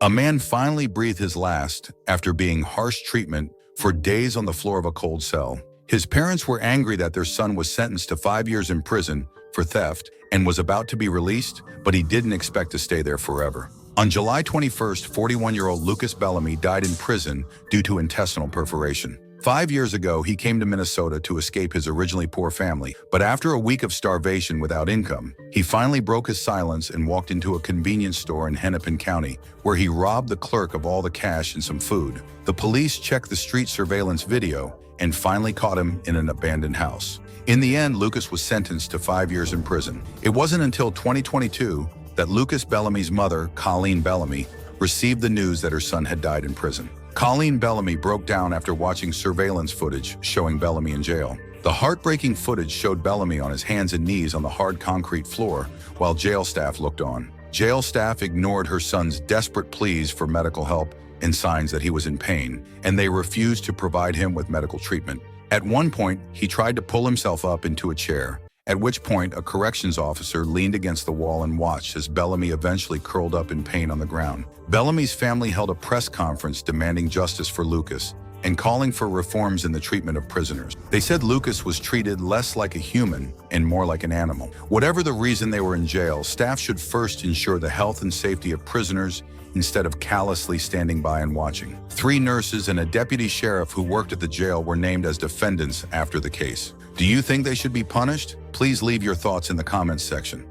A man finally breathed his last after being harsh treatment for days on the floor of a cold cell. His parents were angry that their son was sentenced to 5 years in prison for theft and was about to be released, but he didn't expect to stay there forever. On July 21st, 41-year-old Lucas Bellamy died in prison due to intestinal perforation. 5 years ago, he came to Minnesota to escape his originally poor family, but after a week of starvation without income, he finally broke his silence and walked into a convenience store in Hennepin County, where he robbed the clerk of all the cash and some food. The police checked the street surveillance video and finally caught him in an abandoned house. In the end, Lucas was sentenced to 5 years in prison. It wasn't until 2022 that Lucas Bellamy's mother, Colleen Bellamy, received the news that her son had died in prison. Colleen Bellamy broke down after watching surveillance footage showing Bellamy in jail. The heartbreaking footage showed Bellamy on his hands and knees on the hard concrete floor while jail staff looked on. Jail staff ignored her son's desperate pleas for medical help and signs that he was in pain, and they refused to provide him with medical treatment. At one point, he tried to pull himself up into a chair, at which point a corrections officer leaned against the wall and watched as Bellamy eventually curled up in pain on the ground. Bellamy's family held a press conference demanding justice for Lucas and calling for reforms in the treatment of prisoners. They said Lucas was treated less like a human and more like an animal. Whatever the reason they were in jail, staff should first ensure the health and safety of prisoners instead of callously standing by and watching. 3 nurses and a deputy sheriff who worked at the jail were named as defendants after the case. Do you think they should be punished? Please leave your thoughts in the comments section.